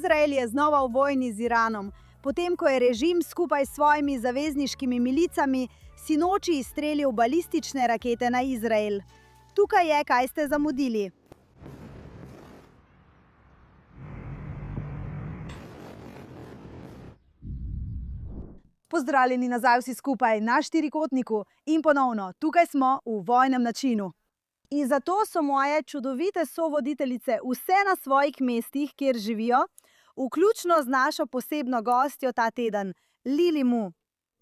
Izrael je znova v vojni z Iranom, potem ko je režim skupaj s svojimi zavezniškimi milicami sinoči izstrelil balistične rakete na Izrael. Tukaj je, kaj ste zamudili. Pozdravljeni nazaj vsi skupaj na štirikotniku in ponovno, tukaj smo v vojnem načinu. In zato so moje čudovite sovoditeljice vse na svojih mestih, kjer živijo, vključno z našo posebno gostjo ta teden, Lili Mu,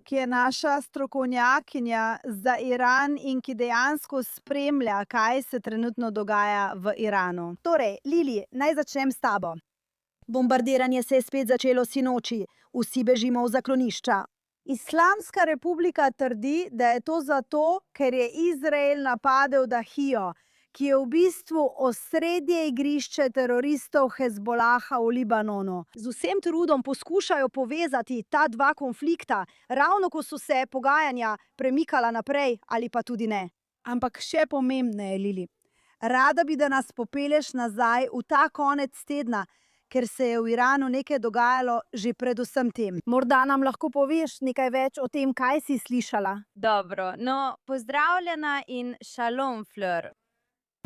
ki je naša strokovnjakinja za Iran in ki dejansko spremlja, kaj se trenutno dogaja v Iranu. Torej, Lili, naj začnem s tabo. Bombardiranje se je spet začelo sinoči, vsi bežimo v zaklonišča. Islamska republika trdi, da je to zato, ker je Izrael napadel Dahijo, ki je v bistvu osrednje igrišče teroristov Hezbolaha v Libanonu. Z vsem trudom poskušajo povezati ta dva konflikta, ravno ko so se pogajanja premikala naprej ali pa tudi ne. Ampak še pomembneje, Lili, rada bi, da nas popelješ nazaj v ta konec tedna, ker se je v Iranu nekaj dogajalo že pred vsem tem. Morda nam lahko poveš nekaj več o tem, kaj si slišala? Dobro, no, pozdravljena in šalom, Fleur.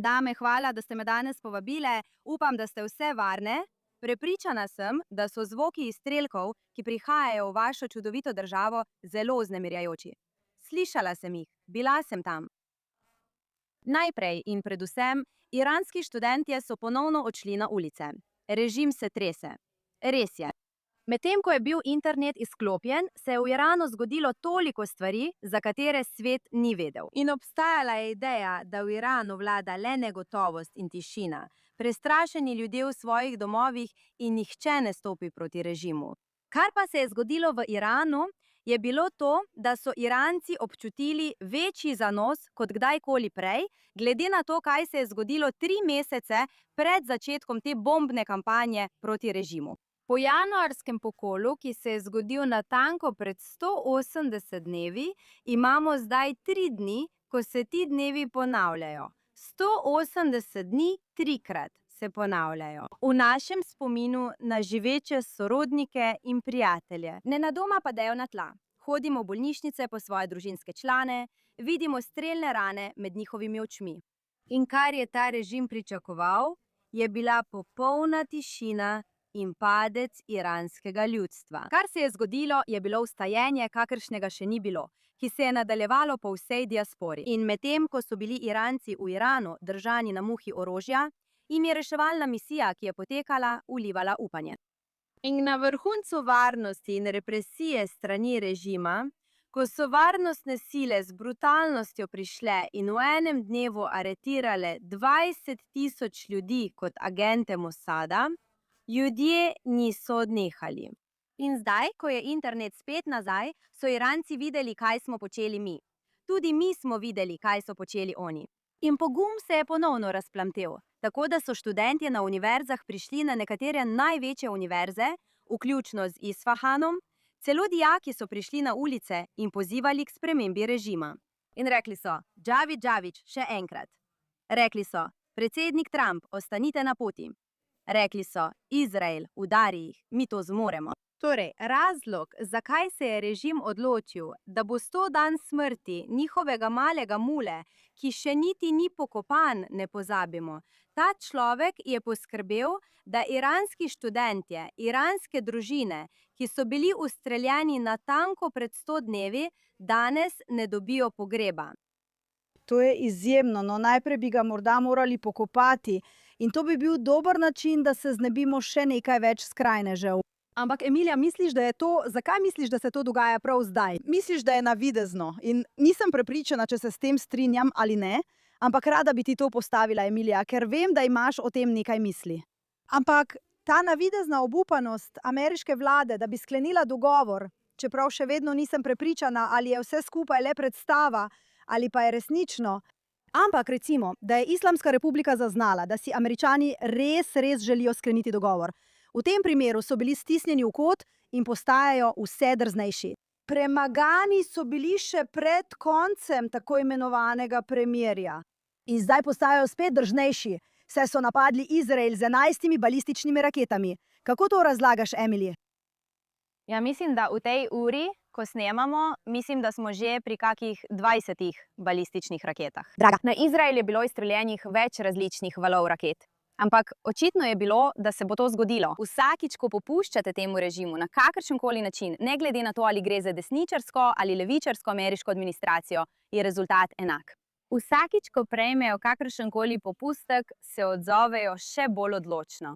Dame, hvala, da ste me danes povabile. Upam, da ste vse varne. Prepričana sem, da so zvoki izstrelkov, ki prihajajo v vašo čudovito državo, zelo vznemirjajoči. Slišala sem jih, bila sem tam. Najprej in predvsem, iranski študentje so ponovno odšli na ulice. Režim se trese. Res je. Medtem ko je bil internet izklopljen, se je v Iranu zgodilo toliko stvari, za katere svet ni vedel. In obstajala je ideja, da v Iranu vlada le negotovost in tišina, prestrašeni ljudje v svojih domovih in nihče ne stopi proti režimu. Kar pa se je zgodilo v Iranu, je bilo to, da so Iranci občutili večji zanos kot kdajkoli prej, glede na to, kaj se je zgodilo 3 mesece pred začetkom te bombne kampanje proti režimu. Po januarskem pokolu, ki se je zgodil natanko pred 180 dnevi, imamo zdaj 3 dni, ko se ti dnevi ponavljajo. 180 dni 3-krat se ponavljajo. V našem spominu na živeče sorodnike in prijatelje. Nenadoma padejo na tla. Hodimo v bolnišnice po svoje družinske člane, vidimo strelne rane med njihovimi očmi. In kar je ta režim pričakoval, je bila popolna tišina in padec iranskega ljudstva. Kar se je zgodilo, je bilo vstajenje, kakršnega še ni bilo, ki se je nadaljevalo po vsej diaspori. In medtem, ko so bili Iranci v Iranu držani na muhi orožja, jim je reševalna misija, ki je potekala, vlivala upanje. In na vrhuncu varnosti in represije strani režima, ko so varnostne sile z brutalnostjo prišle in v enem dnevu aretirale 20.000 ljudi kot agente Mossada, ljudje niso odnehali. In zdaj, ko je internet spet nazaj, so Iranci videli, kaj smo počeli mi. Tudi mi smo videli, kaj so počeli oni. In pogum se je ponovno razplamtel, tako da so študentje na univerzah prišli na nekatere največje univerze, vključno z Isfahanom, celo dijaki so prišli na ulice in pozivali k spremembi režima. In rekli so, Džavid Džavić, še enkrat. Rekli so, predsednik Trump, ostanite na poti. Rekli so, Izrael, udari jih, mi to zmoremo. Torej, razlog, zakaj se je režim odločil, da bo 100 dan smrti njihovega malega mule, ki še niti ni pokopan, ne pozabimo. Ta človek je poskrbel, da iranski študentje, iranske družine, ki so bili ustreljeni natanko pred 100 dnevi, danes ne dobijo pogreba. To je izjemno, no najprej bi ga morda morali pokopati in to bi bil dober način, da se znebimo še nekaj več skrajnežev. Ampak Emilija, zakaj misliš, da se to dogaja prav zdaj? Misliš, da je navidezno in nisem prepričana, če se s tem strinjam ali ne, ampak rada bi ti to postavila, Emilija, ker vem, da imaš o tem nekaj misli. Ampak ta navidezna obupanost ameriške vlade, da bi sklenila dogovor, čeprav še vedno nisem prepričana, ali je vse skupaj le predstava ali pa je resnično, ampak recimo, da je Islamska republika zaznala, da si Američani res želijo skleniti dogovor. V tem primeru so bili stisnjeni v kot in postajajo vse drznejši. Premagani so bili še pred koncem tako imenovanega premirja. In zdaj postajajo spet drznejši, saj so napadli Izrael z 11 balističnimi raketami, Kako to razlagaš, Emily? Ja, mislim, da v tej uri, ko snemamo, mislim, da smo že pri kakih 20 balističnih raketah. Draga. Na Izrael je bilo izstreljenih več različnih valov raket. Ampak očitno je bilo, da se bo to zgodilo. Vsakič, ko popuščate temu režimu na kakršenkoli način, ne glede na to, ali gre za desničarsko ali levičarsko ameriško administracijo, je rezultat enak. Vsakič, ko prejmejo kakršenkoli popustek, se odzovejo še bolj odločno.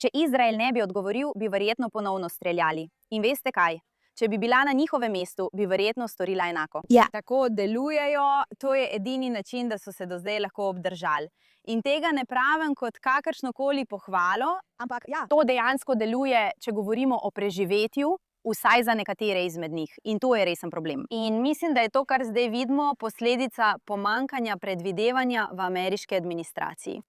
Če Izrael ne bi odgovoril, bi verjetno ponovno streljali. In veste kaj? Če bi bila na njihovem mestu, bi verjetno storila enako. Ja. Tako delujejo, to je edini način, da so se do zdaj lahko obdržali. In tega ne pravim kot kakršnokoli pohvalo, Ampak ja, to dejansko deluje, če govorimo o preživetju, vsaj za nekatere izmed njih. In to je resen problem. In mislim, da je to, kar zdaj vidimo, posledica pomanjkanja predvidevanja v ameriški administraciji.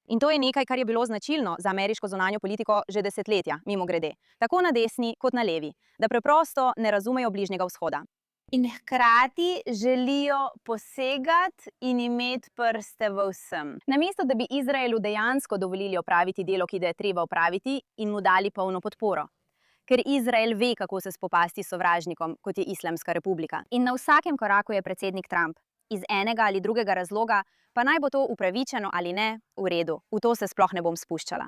In to je nekaj, kar je bilo značilno za ameriško zunanjo politiko že desetletja, mimogrede. Tako na desni kot na levi, da preprosto ne razumejo Bližnjega vzhoda. In hkrati želijo posegati in imeti prste v vsem. Namesto, da bi Izraelu dejansko dovolili opraviti delo, ki ga je treba opraviti, in mu dali polno podporo. Ker Izrael ve, kako se spopasti s sovražnikom, kot je Islamska republika. In na vsakem koraku je predsednik Trump. Iz enega ali drugega razloga, pa naj bo to upravičeno ali ne, v redu, v to se sploh ne bom spuščala.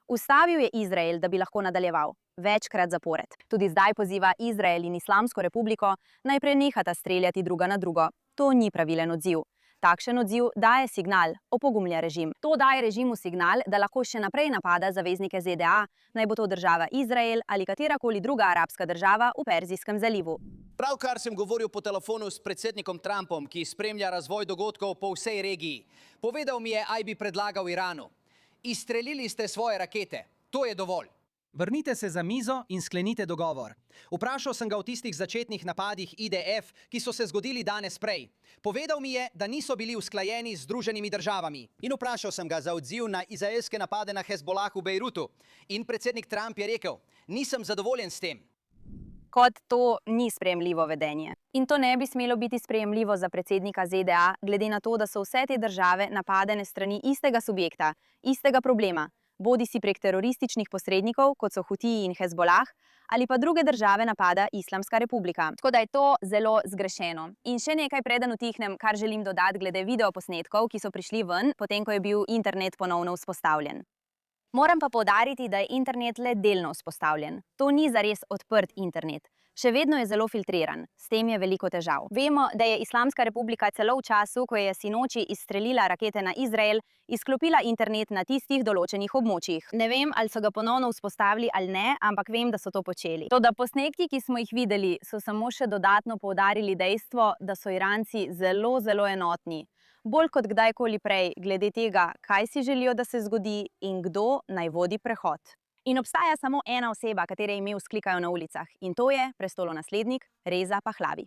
Ustavil je Izrael, da bi lahko nadaljeval, večkrat zapored. Tudi zdaj poziva Izrael in Islamsko republiko, naj prenehata streljati druga na drugo. To ni pravilen odziv. Takšen odziv daje signal, opogumlja režim. To daje režimu signal, da lahko še naprej napada zaveznike ZDA, naj bo to država Izrael ali katerakoli druga arabska država v Perzijskem zalivu. Pravkar sem govoril po telefonu s predsednikom Trumpom, ki spremlja razvoj dogodkov po vsej regiji. Povedal mi je, aj bi predlagal Iranu. Izstrelili ste svoje rakete. To je dovolj. Vrnite se za mizo in sklenite dogovor. Vprašal sem ga o tistih začetnih napadih IDF, ki so se zgodili danes prej. Povedal mi je, da niso bili usklajeni z Združenimi državami. In vprašal sem ga za odziv na izraelske napade na Hezbolah v Bejrutu. In predsednik Trump je rekel, nisem zadovoljen s tem. Kot to ni sprejemljivo vedenje. In to ne bi smelo biti sprejemljivo za predsednika ZDA, glede na to, da so vse te države napadene strani istega subjekta, istega problema, bodi si prek terorističnih posrednikov, kot so Hutiji in Hezbolah, ali pa druge države napada Islamska republika. Tako da je to zelo zgrešeno. In še nekaj, preden utihnem, kar želim dodati glede videoposnetkov, ki so prišli ven, potem ko je bil internet ponovno vzpostavljen. Moram pa poudariti, da je internet le delno vzpostavljen. To ni zares odprt internet. Še vedno je zelo filtriran. S tem je veliko težav. Vemo, da je Islamska republika celo v času, ko je sinoči izstrelila rakete na Izrael, izklopila internet na tistih določenih območjih. Ne vem, ali so ga ponovno vzpostavili ali ne, ampak vem, da so to počeli. Toda posnetki, ki smo jih videli, so samo še dodatno poudarili dejstvo, da so Iranci zelo, zelo enotni. Bolj kot kdajkoli prej, glede tega, kaj si želijo, da se zgodi in kdo naj vodi prehod. In obstaja samo ena oseba, katere ime vzklikajo na ulicah, in to je prestolonaslednik Reza Pahlavi.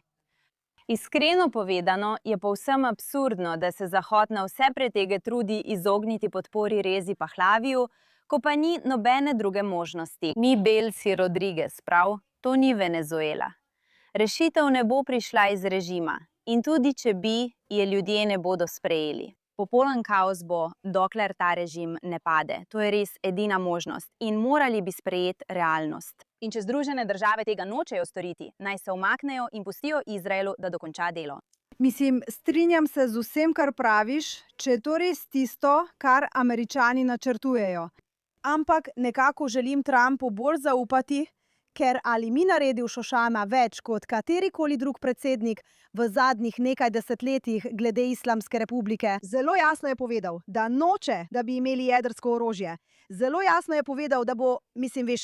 Iskreno povedano, je povsem absurdno, da se Zahod na vse pretege trudi izogniti podpori Rezi Pahlaviju, ko pa ni nobene druge možnosti. Ni Belsi Rodriguez, prav? To ni Venezuela. Rešitev ne bo prišla iz režima. In tudi, če bi, je ljudje ne bodo sprejeli. Popoln kaos bo, dokler ta režim ne pade. To je res edina možnost. In morali bi sprejeti realnost. In če Združene države tega nočejo storiti, naj se umaknejo in pustijo Izraelu, da dokonča delo. Mislim, strinjam se z vsem, kar praviš, če je to res tisto, kar Američani načrtujejo. Ampak nekako želim Trumpu bolj zaupati, ker ali mi naredil Šošana več kot katerikoli drug predsednik v zadnjih nekaj desetletjih glede Islamske republike. Zelo jasno je povedal, da noče, da bi imeli jedrsko orožje. Zelo jasno je povedal, da bo,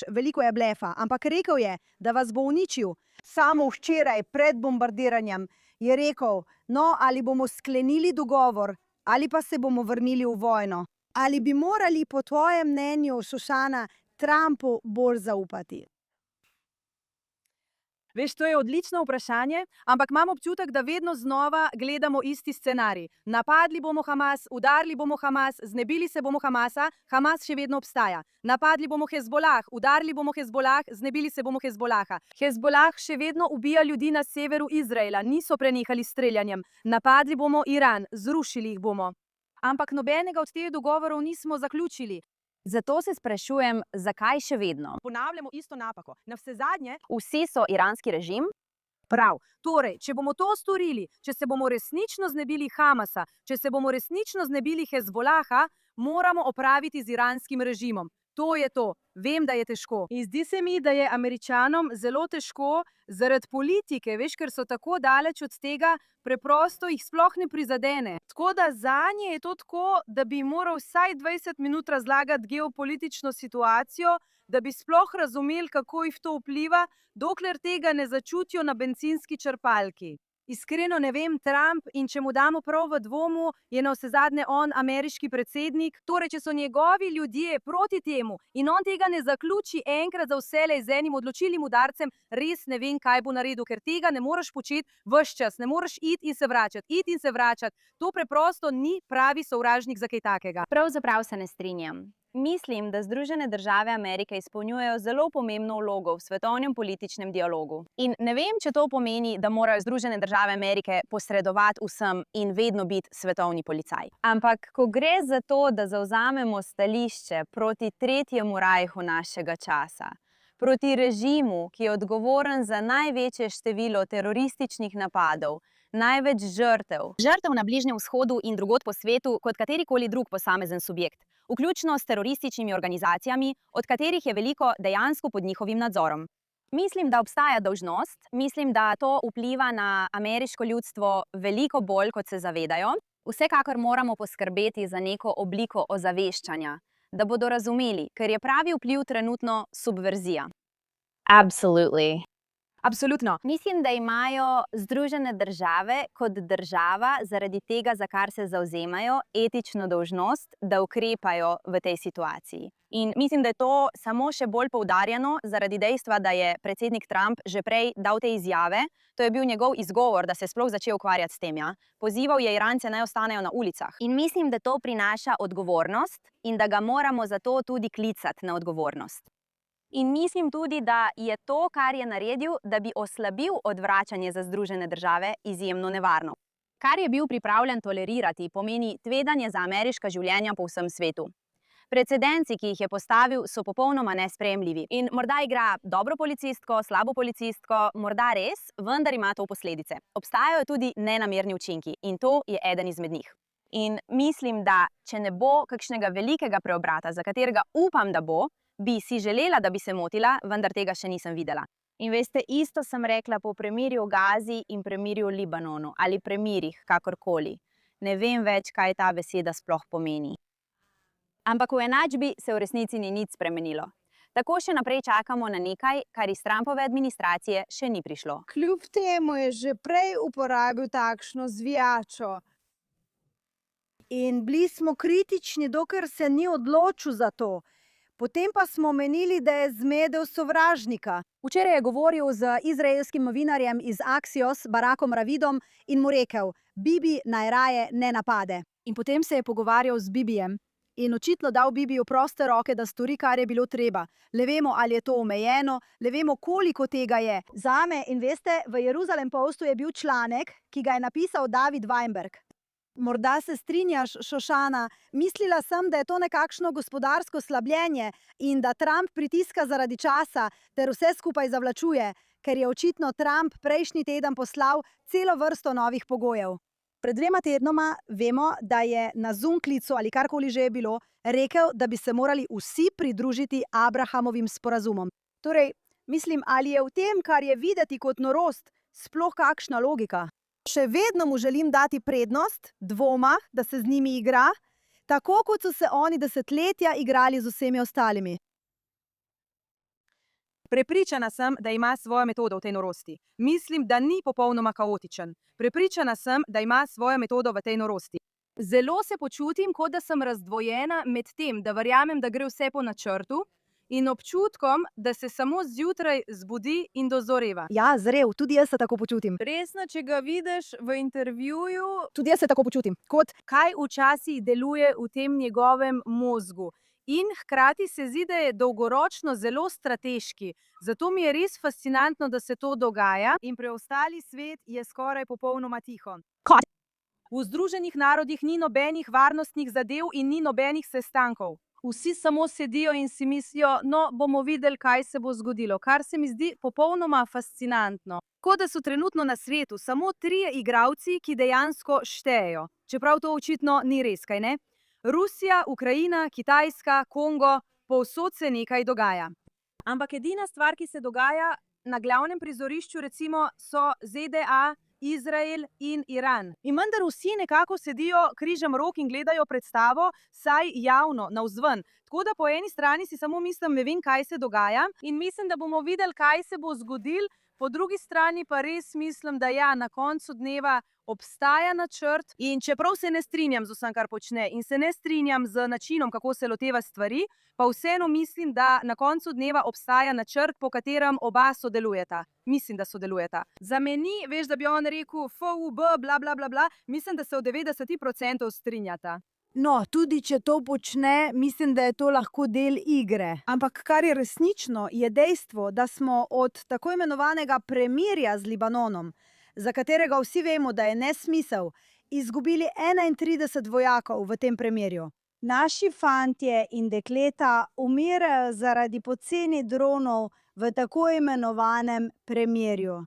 veliko je blefa, ampak rekel je, da vas bo uničil. Samo včeraj pred bombardiranjem je rekel, no, ali bomo sklenili dogovor, ali pa se bomo vrnili v vojno. Ali bi morali po tvojem mnenju, Šošana, Trumpu bolj zaupati? Veš, to je odlično vprašanje, ampak imam občutek, da vedno znova gledamo isti scenarij. Napadli bomo Hamas, udarili bomo Hamas, znebili se bomo Hamasa, Hamas še vedno obstaja. Napadli bomo Hezbolah, udarili bomo Hezbolah, znebili se bomo Hezbolaha. Hezbolah še vedno ubija ljudi na severu Izraela, niso prenehali s streljanjem. Napadli bomo Iran, zrušili jih bomo. Ampak nobenega od teh dogovorov nismo zaključili. Zato se sprašujem, zakaj še vedno? Ponavljamo isto napako. Navsezadnje, Vsi so iranski režim? prav. Torej, če bomo to storili, če se bomo resnično znebili Hamasa, če se bomo resnično znebili Hezbolaha, moramo opraviti z iranskim režimom. To je to. Vem, da je težko. In zdi se mi, da je Američanom zelo težko zaradi politike, veš, ker so tako daleč od tega, preprosto jih sploh ne prizadene. Tako da zanje je to tako, da bi moral vsaj 20 minut razlagati geopolitično situacijo, da bi sploh razumeli, kako jih to vpliva, dokler tega ne začutijo na bencinski črpalki. Iskreno ne vem, Trump, in če mu damo prav v dvomu, je navsezadnje on ameriški predsednik. Torej, če so njegovi ljudje proti temu in on tega ne zaključi enkrat za vselej z enim odločilnim udarcem, res ne vem, kaj bo naredil, ker tega ne moreš početi ves čas, ne moreš iti in se vračati. To preprosto ni pravi sovražnik za kaj takega. Pravzaprav se ne strinjam. Mislim, da Združene države Amerike izpolnjujejo zelo pomembno vlogo v svetovnem političnem dialogu. In ne vem, če to pomeni, da morajo Združene države Amerike posredovati vsem in vedno biti svetovni policaj. Ampak, ko gre za to, da zavzamemo stališče proti tretjemu rajhu našega časa, proti režimu, ki je odgovoren za največje število terorističnih napadov, največ žrtev na Bližnjem vzhodu in drugod po svetu kot katerikoli drug posamezen subjekt, vključno s terorističnimi organizacijami, od katerih je veliko dejansko pod njihovim nadzorom. Mislim, da obstaja dolžnost, mislim, da to vpliva na ameriško ljudstvo veliko bolj, kot se zavedajo. Vsekakor moramo poskrbeti za neko obliko ozaveščanja, da bodo razumeli, ker je pravi vpliv trenutno subverzija. Absolutno. Mislim, da imajo Združene države kot država zaradi tega, za kar se zavzemajo, etično dolžnost, da ukrepajo v tej situaciji. In mislim, da je to samo še bolj poudarjeno zaradi dejstva, da je predsednik Trump že prej dal te izjave. To je bil njegov izgovor, da se je sploh začel ukvarjati s tem. Ja? Pozival je Irance, naj ostanejo na ulicah. In mislim, da to prinaša odgovornost in da ga moramo zato tudi klicati na odgovornost. In mislim tudi, da je to, kar je naredil, da bi oslabil odvračanje za Združene države, izjemno nevarno. Kar je bil pripravljen tolerirati, pomeni tveganje za ameriška življenja po vsem svetu. Precedenci, ki jih je postavil, so popolnoma nesprejemljivi. In morda igra dobro policistko, slabo policistko, morda res, vendar ima to posledice. Obstajajo tudi nenamerni učinki in to je eden izmed njih. In mislim, da če ne bo kakšnega velikega preobrata, za katerega upam, da bo, bi si želela, da bi se motila, vendar tega še nisem videla. In veste, isto sem rekla po premirju v Gazi in premirju v Libanonu, ali premirih, kakorkoli. Ne vem več, kaj ta beseda sploh pomeni. Ampak v enačbi se v resnici ni nič spremenilo. Tako še naprej čakamo na nekaj, kar iz Trumpove administracije še ni prišlo. Kljub temu je že prej uporabil takšno zvijačo. In bili smo kritični, dokler se ni odločil za to. Potem pa smo menili, da je zmedel sovražnika. Včeraj je govoril z izraelskim novinarjem iz Axios, Barakom Ravidom, in mu rekel, Bibi naj raje ne napade. In potem se je pogovarjal z Bibijem in očitno dal Bibiju proste roke, da stori, kar je bilo treba. Le vemo, ali je to omejeno, le vemo, koliko tega je. Zame, in veste, v Jeruzalem Postu je bil članek, ki ga je napisal David Weinberg. Morda se strinjaš, Šošana, mislila sem, da je to nekakšno gospodarsko slabljenje in da Trump pritiska zaradi časa ter vse skupaj zavlačuje, ker je očitno Trump prejšnji teden poslal celo vrsto novih pogojev. Pred 2 tednoma vemo, da je na Zoom klicu ali karkoli že je bilo, rekel, da bi se morali vsi pridružiti Abrahamovim sporazumom. Torej, mislim, ali je v tem, kar je videti kot norost, sploh kakšna logika? Še vedno mu želim dati prednost, dvoma, da se z njimi igra, tako kot so se oni desetletja igrali z vsemi ostalimi. Prepričana sem, da ima svojo metodo v tej norosti. Mislim, da ni popolnoma kaotičen. Prepričana sem, da ima svojo metodo v tej norosti. Zelo se počutim, kot da sem razdvojena med tem, da verjamem, da gre vse po načrtu, in občutkom, da se samo zjutraj zbudi in dozoreva. Ja, zrev, tudi jaz se tako počutim. Resno, če ga vidiš v intervjuju, Tudi jaz se tako počutim. Kot kaj včasih deluje v tem njegovem možgu. In hkrati se zdi, da je dolgoročno zelo strateški. Zato mi je res fascinantno, da se to dogaja in preostali svet je skoraj popolnoma tiho. V Združenih narodih ni nobenih varnostnih zadev in ni nobenih sestankov. vsi samo sedijo in si mislijo, no, bomo videli, kaj se bo zgodilo, kar se mi zdi popolnoma fascinantno. Kot da so trenutno na svetu samo 3 igralci, ki dejansko štejejo. Čeprav to očitno ni res, kaj ne? Rusija, Ukrajina, Kitajska, Kongo, povsod se nekaj dogaja. Ampak edina stvar, ki se dogaja na glavnem prizorišču, recimo, so ZDA, Izrael in Iran. In vendar vsi nekako sedijo križem rok in gledajo predstavo, saj javno, navzven. Tako da po eni strani si samo mislim, ne vem, kaj se dogaja in mislim, da bomo videli, kaj se bo zgodilo. Po drugi strani pa res mislim, da ja, na koncu dneva obstaja načrt in čeprav se ne strinjam z vsem, kar počne in se ne strinjam z načinom, kako se loteva stvari, pa vseeno mislim, da na koncu dneva obstaja načrt, po katerem oba sodelujeta. Mislim, da sodelujeta. Za meni, veš, da bi on rekel FUB, bla, bla, bla, bla, mislim, da se v 90% strinjata. No, tudi če to počne, mislim, da je to lahko del igre. Ampak kar je resnično, je dejstvo, da smo od tako imenovanega premirja z Libanonom, za katerega vsi vemo, da je nesmisel, izgubili 31 vojakov v tem premirju. Naši fantje in dekleta umirajo zaradi poceni dronov v tako imenovanem premirju.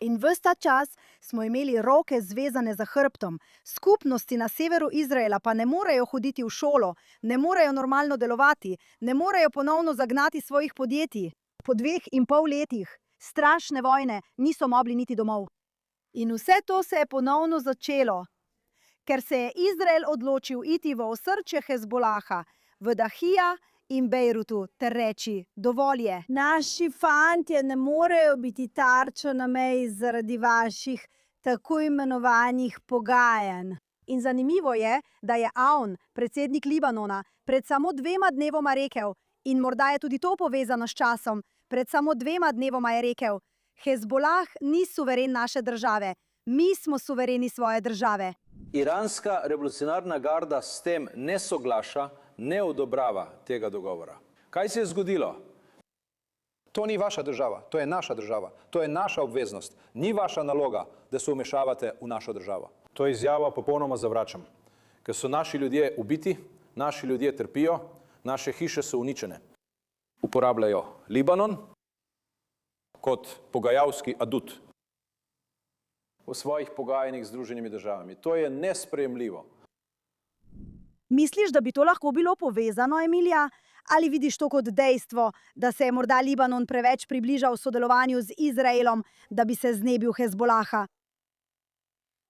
In ves ta čas smo imeli roke zvezane za hrbtom. Skupnosti na severu Izraela pa ne morejo hoditi v šolo, ne morejo normalno delovati, ne morejo ponovno zagnati svojih podjetij. Po 2,5 letih strašne vojne niso mogli niti domov. In vse to se je ponovno začelo, ker se je Izrael odločil iti v osrčje Hezbolaha, v Dahija in Bejrutu ter reči, dovolj je. Naši fantje ne morejo biti tarča na meji zaradi vaših tako imenovanih pogajanj. In zanimivo je, da je Aoun, predsednik Libanona, pred samo 2 dnevoma rekel, in morda je tudi to povezano s časom, pred samo 2 dnevoma je rekel, Hezbolah ni suveren naše države, mi smo suvereni svoje države. Iranska revolucionarna garda s tem ne soglaša, ne odobrava tega dogovora. Kaj se je zgodilo? To ni vaša država, to je naša država, to je naša obveznost. Ni vaša naloga, da se vmešavate v našo državo. To izjavo popolnoma zavračam, ker so naši ljudje ubiti, naši ljudje trpijo, naše hiše so uničene. Uporabljajo Libanon kot pogajalski adut v svojih pogajanjih z Združenimi državami. To je nesprejemljivo. Misliš, da bi to lahko bilo povezano, Emilija? Ali vidiš to kot dejstvo, da se je morda Libanon preveč približal sodelovanju z Izraelom, da bi se znebil Hezbolaha?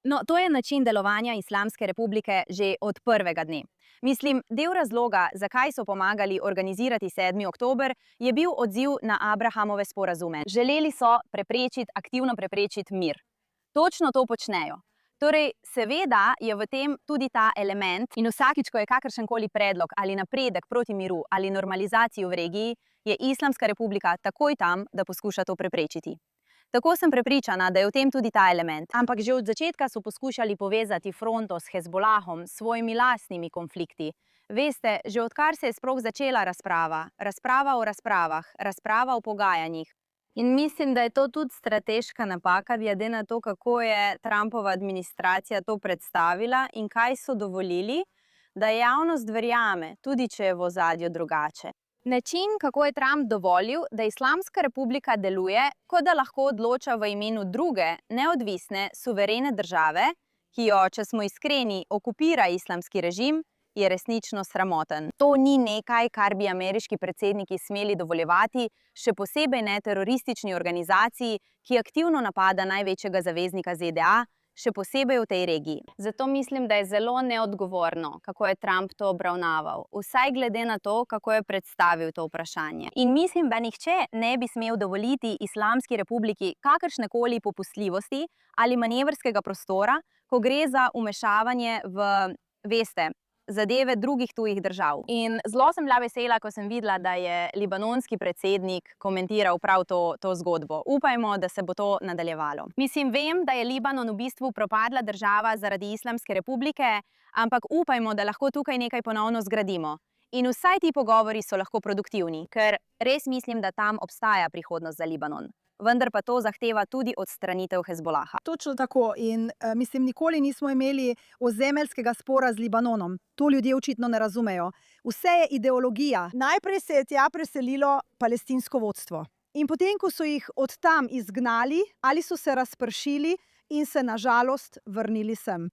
No, to je način delovanja Islamske republike že od prvega dne. Mislim, del razloga, zakaj so pomagali organizirati 7. oktober, je bil odziv na Abrahamove sporazume. Želeli so aktivno preprečiti mir. Točno to počnejo. Torej, seveda je v tem tudi ta element in vsakič, ko je kakršenkoli predlog ali napredek proti miru ali normalizaciji v regiji, je Islamska republika takoj tam, da poskuša to preprečiti. Tako sem prepričana, da je v tem tudi ta element. Ampak že od začetka so poskušali povezati fronto s Hezbolahom, s svojimi lastnimi konflikti. Veste, že odkar se je sploh začela razprava o razpravah, razprava o pogajanjih. In mislim, da je to tudi strateška napaka, glede na to, kako je Trumpova administracija to predstavila in kaj so dovolili, da javnost verjame, tudi če je v ozadju drugače. Način, kako je Trump dovolil, da Islamska republika deluje, kot da lahko odloča v imenu druge, neodvisne, suverene države, ki jo, če smo iskreni, okupira islamski režim, je resnično sramoten. To ni nekaj, kar bi ameriški predsedniki smeli dovoljevati, še posebej ne teroristični organizaciji, ki aktivno napada največjega zaveznika ZDA, še posebej v tej regiji. Zato mislim, da je zelo neodgovorno, kako je Trump to obravnaval, vsaj glede na to, kako je predstavil to vprašanje. In mislim, da nihče ne bi smel dovoliti Islamski republiki kakršnekoli popustljivosti ali manevrskega prostora, ko gre za vmešavanje v, veste, zadeve drugih tujih držav. In zelo sem bila vesela, ko sem videla, da je libanonski predsednik komentiral prav to zgodbo. Upajmo, da se bo to nadaljevalo. Mislim, vem, da je Libanon v bistvu propadla država zaradi Islamske republike, ampak upajmo, da lahko tukaj nekaj ponovno zgradimo. In vsaj ti pogovori so lahko produktivni, ker res mislim, da tam obstaja prihodnost za Libanon. vendar pa to zahteva tudi odstranitev Hezbolaha. Točno tako in mislim, nikoli nismo imeli ozemeljskega spora z Libanonom. To ljudje očitno ne razumejo. Vse je ideologija. Najprej se je tja preselilo palestinsko vodstvo. In potem, ko so jih od tam izgnali ali so se razpršili in se na žalost vrnili sem.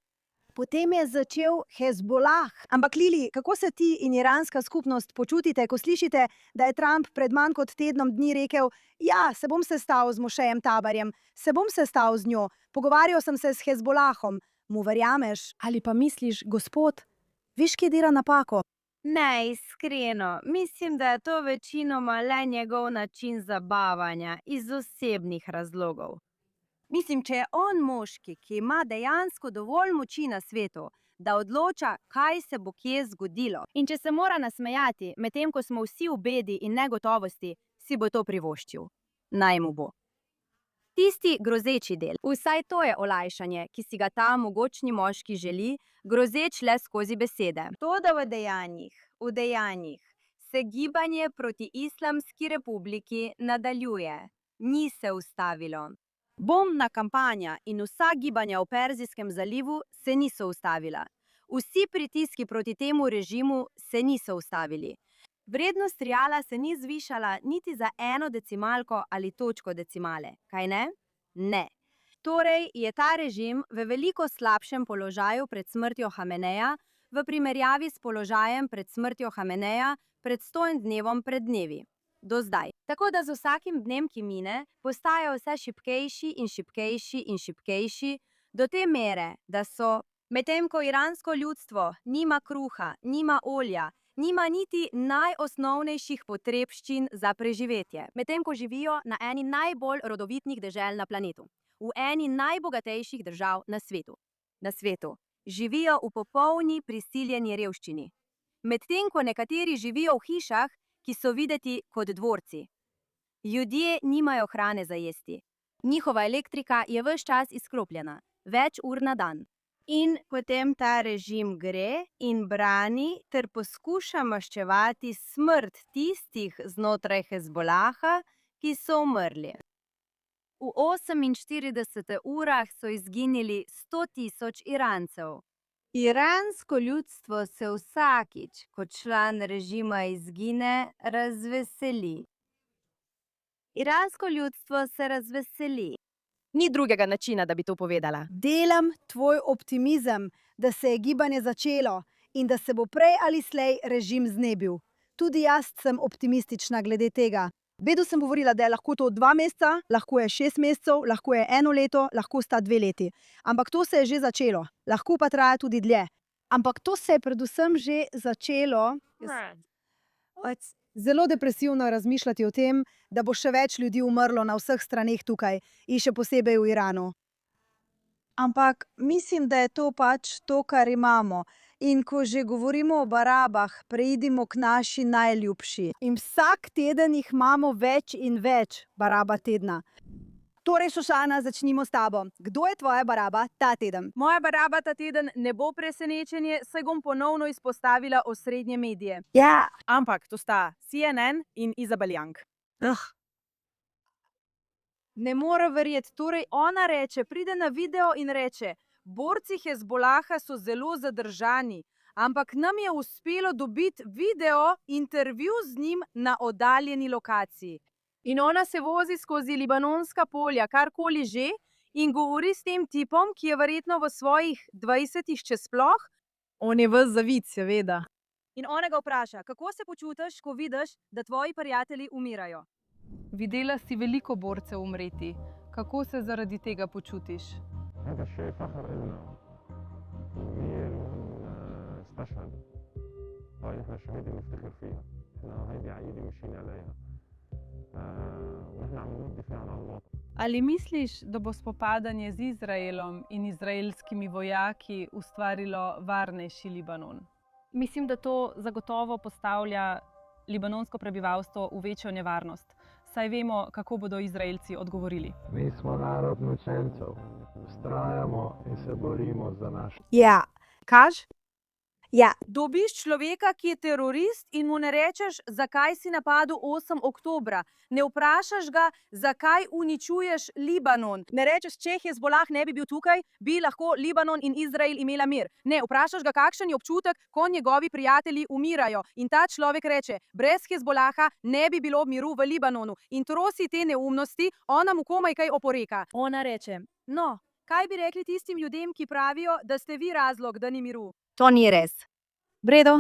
Potem je začel Hezbolah. Ampak Lili, kako se ti in iranska skupnost počutite, ko slišite, da je Trump pred manj kot tednom dni rekel: ja, se bom sestal z Mošejem Tabarjem, se bom sestal z njo, pogovarjal sem se s Hezbolahom. Mu verjameš? Ali pa misliš, gospod, viš, kje dela napako? Ne, iskreno, mislim, da je to večinoma le njegov način zabavanja iz osebnih razlogov. Mislim, če je on moški, ki ima dejansko dovolj moči na svetu, da odloča, kaj se bo kje zgodilo. In če se mora nasmejati, medtem ko smo vsi v bedi in negotovosti, si bo to privoščil. Naj mu bo. Tisti grozeči del, vsaj to je olajšanje, ki si ga ta mogočni moški želi, grozeč le skozi besede. Toda v dejanjih se gibanje proti Islamski republiki nadaljuje. Ni se ustavilo. Bombna kampanja in vsa gibanja v Perzijskem zalivu se niso ustavila. Vsi pritiski proti temu režimu se niso ustavili. Vrednost riala se ni zvišala niti za 1 decimalko ali točko decimale, kaj ne? Ne. Torej je ta režim v veliko slabšem položaju pred smrtjo Hameneja v primerjavi s položajem pred smrtjo Hameneja pred 100 dnevom pred dnevi. Do zdaj. Tako da z vsakim dnem, ki mine, postajajo vse šibkejši in šibkejši in šibkejši, do te mere, da so, medtem ko iransko ljudstvo nima kruha, nima olja, nima niti najosnovnejših potrebščin za preživetje, medtem ko živijo na eni najbolj rodovitnih dežel na planetu, v eni najbogatejših držav na svetu, živijo v popolni prisiljeni revščini. Medtem ko nekateri živijo v hišah, ki so videti kot dvorci. Ljudje nimajo hrane za jesti. Njihova elektrika je ves čas izklopljena, več ur na dan. In potem ta režim gre in brani ter poskuša maščevati smrt tistih znotraj Hezbolaha, ki so umrli. V 48 urah so izginili 100.000 Irancev. Iransko ljudstvo se vsakič, ko član režima izgine, razveseli. Iransko ljudstvo se razveseli. Ni drugega načina, da bi to povedala. Delam tvoj optimizem, da se je gibanje začelo in da se bo prej ali slej režim znebil. Tudi jaz sem optimistična glede tega. Vedo sem govorila, da je lahko to 2 meseca, lahko je 6 mesecev, lahko je 1 leto, lahko sta 2 leti. Ampak to se je že začelo, lahko pa traja tudi dlje. Ampak to se je predvsem že začelo. Zelo depresivno je razmišljati o tem, da bo še več ljudi umrlo na vseh straneh tukaj in še posebej v Iranu. Ampak mislim, da je to pač to, kar imamo. In ko že govorimo o barabah, preidimo k naši najljubši. In vsak teden jih imamo več in več, baraba tedna. Torej, Šošana, začnimo s tabo. Kdo je tvoja baraba ta teden? Moja baraba ta teden ne bo presenečenje, saj bom ponovno izpostavila osrednje medije. Ja. Ampak to sta CNN in Isabel Young. Ne more verjeti, torej ona reče, pride na video in reče: borci Hezbolaha so zelo zadržani, ampak nam je uspelo dobiti video intervju z njim na oddaljeni lokaciji. In ona se vozi skozi libanonska polja, karkoli že, in govori s tem tipom, ki je verjetno v svojih 20-ih, če sploh. On je ves zavit, seveda. In ona ga vpraša, kako se počutiš, ko vidiš, da tvoji prijatelji umirajo? Videla si veliko borcev umreti. Kako se zaradi tega počutiš? هذا الشيء فخر إلنا كبير واستشهد. هاي إحنا الشهيد اللي نفتخر فيها. إحنا هيدي عقيدة ماشيين عليها. ونحن عم نودي فيها على الوطن. Ali misliš, da bo spopadanje z Izraelom in izraelskimi vojaki ustvarilo varnejši Libanon? Mislim, da to zagotovo postavlja libanonsko prebivalstvo v večjo nevarnost. Saj vemo, kako bodo Izraelci odgovorili. Mi smo narod mučencev, vztrajamo in se borimo za naš. Ja, kaž? Ja, Dobiš človeka, ki je terorist in mu ne rečeš, zakaj si napadel 8. oktobra. Ne vprašaš ga, zakaj uničuješ Libanon. Ne rečeš, če Hezbolah ne bi bil tukaj, bi lahko Libanon in Izrael imela mir. Ne, vprašaš ga, kakšen je občutek, ko njegovi prijatelji umirajo. In ta človek reče, brez Hezbolaha ne bi bilo miru v Libanonu. In trosi te neumnosti, ona mu komaj kaj oporeka. Ona reče, no, kaj bi rekli tistim ljudem, ki pravijo, da ste vi razlog, da ni miru? To ni res. Bredo.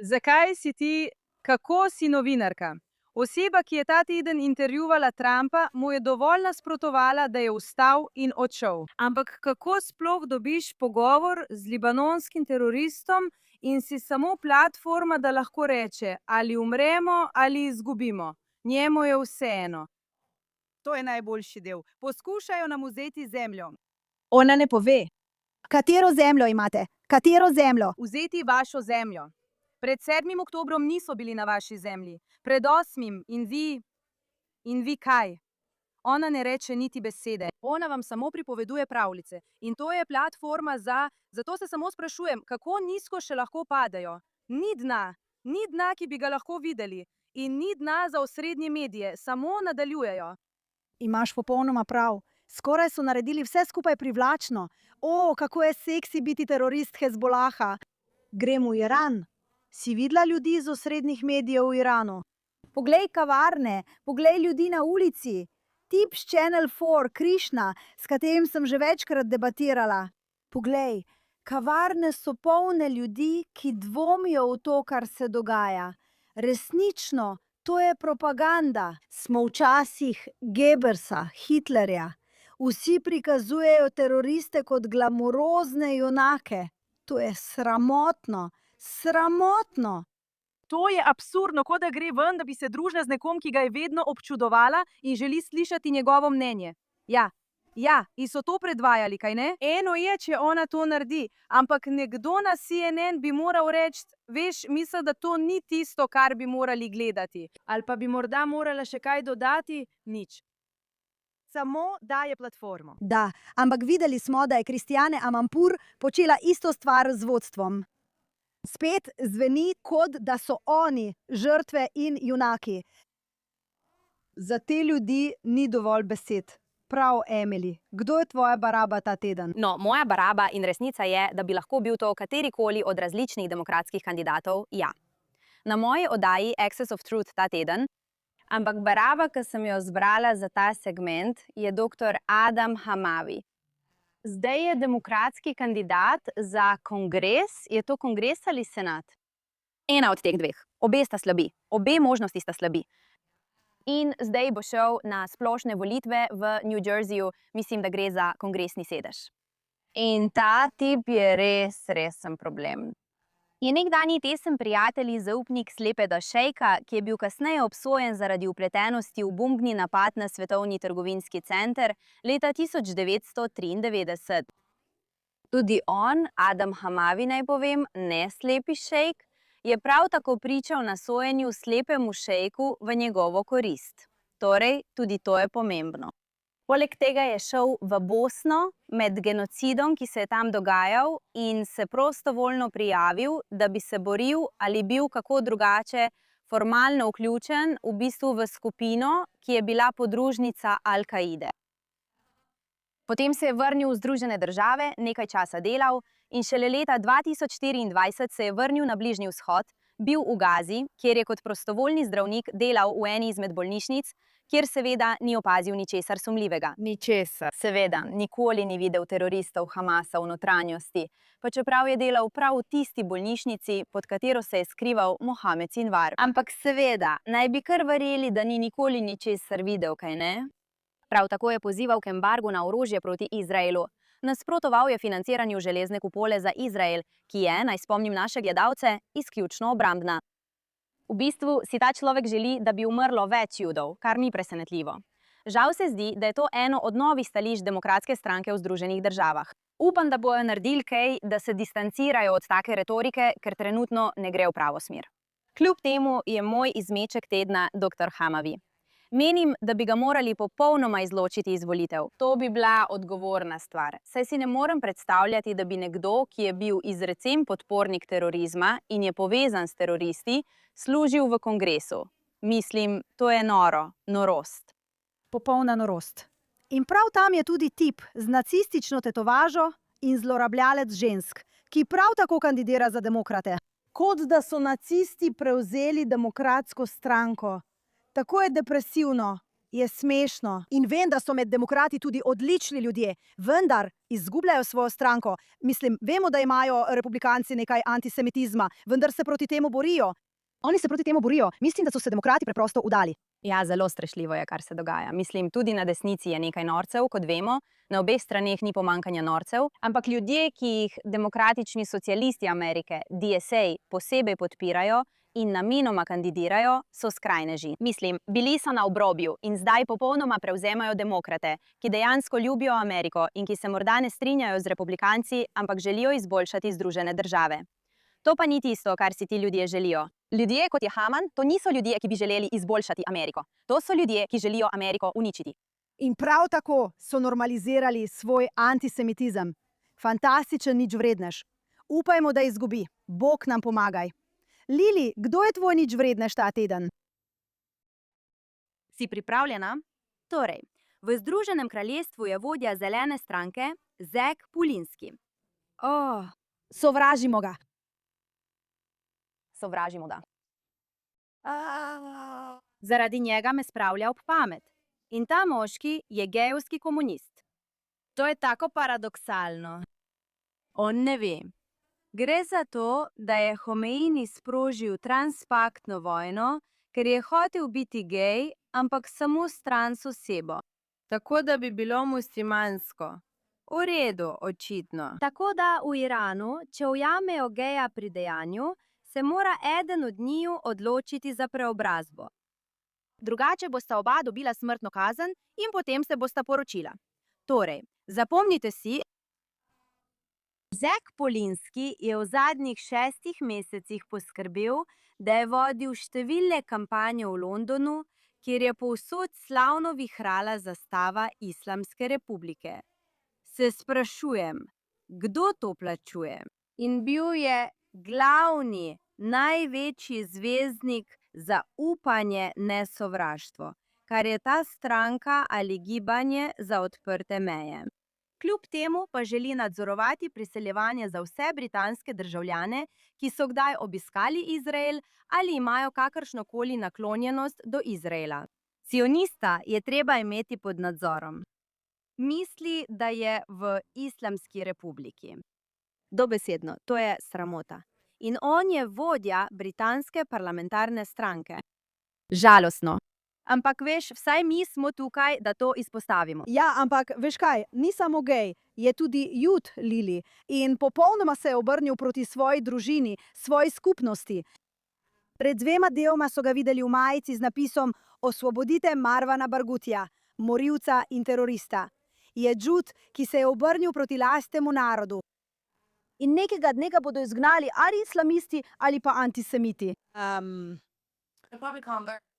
Zakaj si ti, kako si novinarka? Oseba, ki je ta teden intervjuvala Trumpa, mu je dovolj nasprotovala, da je vstal in odšel. Ampak kako sploh dobiš pogovor z libanonskim teroristom in si samo platforma, da lahko reče, ali umremo ali izgubimo. Njemu je vseeno. To je najboljši del. Poskušajo nam vzeti zemljo. Ona ne pove. katero zemljo imate? Katero zemljo? Vzeti vašo zemljo. Pred 7. oktobrom niso bili na vaši zemlji. Pred 8. In vi kaj? Ona ne reče niti besede. Ona vam samo pripoveduje pravljice. In to je platforma zato se samo sprašujem, kako nizko še lahko padajo. Ni dna, ki bi ga lahko videli. In ni dna za osrednje medije, samo nadaljujejo. Imaš popolnoma prav. Skoraj so naredili vse skupaj privlačno. O, kako je seksi biti terorist Hezbolaha. Grem v Iran. Si videla ljudi iz osrednjih medijev v Iranu? Poglej kavarne, poglej ljudi na ulici. Tip s Channel 4, Krišna, s katerim sem že večkrat debatirala. Poglej, kavarne so polne ljudi, ki dvomijo v to, kar se dogaja. Resnično, to je propaganda. Smo v časih Goebbelsa, Hitlerja. Vsi prikazujejo teroriste kot glamurozne junake. To je sramotno, sramotno. To je absurdno, kot da gre ven, da bi se družila z nekom, ki ga je vedno občudovala in želi slišati njegovo mnenje. Ja, in so to predvajali, kaj ne? Eno je, če ona to naredi, ampak nekdo na CNN bi moral reči, veš, mislim, da to ni tisto, kar bi morali gledati. Ali pa bi morda morala še kaj dodati? Nič. Samo daje platformo. Da, ampak videli smo, da je Kristjane Amanpour počela isto stvar z vodstvom. Spet zveni, kot da so oni žrtve in junaki. Za te ljudi ni dovolj besed. Prav, Emily. Kdo je tvoja baraba ta teden? No, moja baraba in resnica je, da bi lahko bil to katerikoli od različnih demokratskih kandidatov, ja. Na moji oddaji Access of Truth ta teden, ampak baraba, ki sem jo zbrala za ta segment, je dr. Adam Hamavi. Zdaj je demokratski kandidat za kongres. Je to kongres ali senat? Ena od teh dveh. Obe sta slabi. Obe možnosti sta slabi. In zdaj bo šel na splošne volitve v New Jerseyju, mislim, da gre za kongresni sedež. In ta tip je res resen problem. Je nekdanji tesen prijatelj in zaupnik slepega šejka, ki je bil kasneje obsojen zaradi vpletenosti v bombni napad na Svetovni trgovinski center leta 1993. Tudi on, Adam Hamavi naj povem, ne slepi šejk, je prav tako pričal na sojenju slepemu šejku v njegovo korist. Torej, tudi to je pomembno. Poleg tega je šel v Bosno med genocidom, ki se je tam dogajal, in se prostovoljno prijavil, da bi se boril ali bil kako drugače formalno vključen v bistvu v skupino, ki je bila podružnica Al-Kaide. Potem se je vrnil v Združene države, nekaj časa delal in šele leta 2024 se je vrnil na Bližnji vzhod, bil v Gazi, kjer je kot prostovoljni zdravnik delal v eni izmed bolnišnic, kjer seveda ni opazil ničesar sumljivega. Ničesar. Seveda, nikoli ni videl teroristov Hamasa v notranjosti, pa čeprav je delal prav v tisti bolnišnici, pod katero se je skrival Mohamed Sinvar. Ampak seveda, naj bi kar verjeli, da ni nikoli ničesar videl, kaj ne? Prav tako je pozival k embargu na orožje proti Izraelu. Nasprotoval je financiranju železne kupole za Izrael, ki je, naj spomnim naše gledalce, izključno obrambna. V bistvu si ta človek želi, da bi umrlo več Judov, kar ni presenetljivo. Žal se zdi, da je to eno od novih stališč demokratske stranke v Združenih državah. Upam, da bojo naredili kaj, da se distancirajo od take retorike, ker trenutno ne gre v pravo smer. Kljub temu je moj izmeček tedna dr. Hamavi. Menim, da bi ga morali popolnoma izločiti iz volitev. To bi bila odgovorna stvar. Saj si ne morem predstavljati, da bi nekdo, ki je bil izrecen podpornik terorizma in je povezan s teroristi, služil v kongresu. Mislim, to je noro, norost. Popolna norost. In prav tam je tudi tip z nacistično tetovažo in zlorabljalec žensk, ki prav tako kandidira za demokrate. Kot da so nacisti prevzeli demokratsko stranko. Tako je depresivno, je smešno. In vem, da so med demokrati tudi odlični ljudje, vendar izgubljajo svojo stranko. Mislim, vemo, da imajo republikanci nekaj antisemitizma, vendar se proti temu borijo. Oni se proti temu borijo. Mislim, da so se demokrati preprosto udali. Ja, zelo strašljivo je, kar se dogaja. Mislim, tudi na desnici je nekaj norcev, kot vemo. Na obeh straneh ni pomankanja norcev, ampak ljudje, ki jih demokratični socialisti Amerike, DSA, posebej podpirajo in namenoma kandidirajo, so skrajneži. Mislim, bili so na obrobju in zdaj popolnoma prevzemajo demokrate, ki dejansko ljubijo Ameriko in ki se morda ne strinjajo z republikanci, ampak želijo izboljšati Združene države. To pa ni tisto, kar si ti ljudje želijo. Ljudje, kot je Haman, to niso ljudje, ki bi želeli izboljšati Ameriko. To so ljudje, ki želijo Ameriko uničiti. In prav tako so normalizirali svoj antisemitizem. Fantastičen ničvrednež. Upajmo, da izgubi. Bog nam pomagaj. Lili, kdo je tvoj ničvrednež ta teden? Si pripravljena? Torej, v Združenem kraljestvu je vodja zelene stranke Zek Pulinski. Sovražimo ga. Sovražimo ga. Zaradi njega me spravlja ob pamet. In ta moški je gejevski komunist. To je tako paradoksalno. On ne ve. Gre za to, da je Homeini sprožil transpaktno vojno, ker je hotel biti gej, ampak samo s trans osebo. Tako da bi bilo muslimansko. V redu, očitno. Tako da v Iranu, če ujamejo geja pri dejanju, se mora eden od njiju odločiti za preobrazbo. Drugače bosta oba dobila smrtno kazen in potem se bosta poročila. Torej, zapomnite si, Zek Pulinski je v zadnjih 6 mesecih poskrbel, da je vodil številne kampanje v Londonu, kjer je povsod slavno vihrala zastava Islamske republike. Se sprašujem, kdo to plačuje? In bil je glavni, največji zvezdnik za upanje nesovraštvo, kar je ta stranka ali gibanje za odprte meje. Kljub temu pa želi nadzorovati priseljevanje za vse britanske državljane, ki so kdaj obiskali Izrael ali imajo kakršnokoli naklonjenost do Izraela. Sionista je treba imeti pod nadzorom. Misli, da je v Islamski republiki. Dobesedno, to je sramota. In on je vodja britanske parlamentarne stranke. Žalostno. Ampak veš, vsaj mi smo tukaj, da to izpostavimo. Ja, ampak veš kaj, ni samo gej, je tudi Jud, Lili. In popolnoma se je obrnil proti svoji družini, svoji skupnosti. Pred 2 dnevoma so ga videli v majici z napisom Osvobodite Marwana Barghoutia, morilca in terorista. Je Jud, ki se je obrnil proti lastnemu narodu. In nekega dne ga bodo izgnali ali islamisti ali pa antisemiti.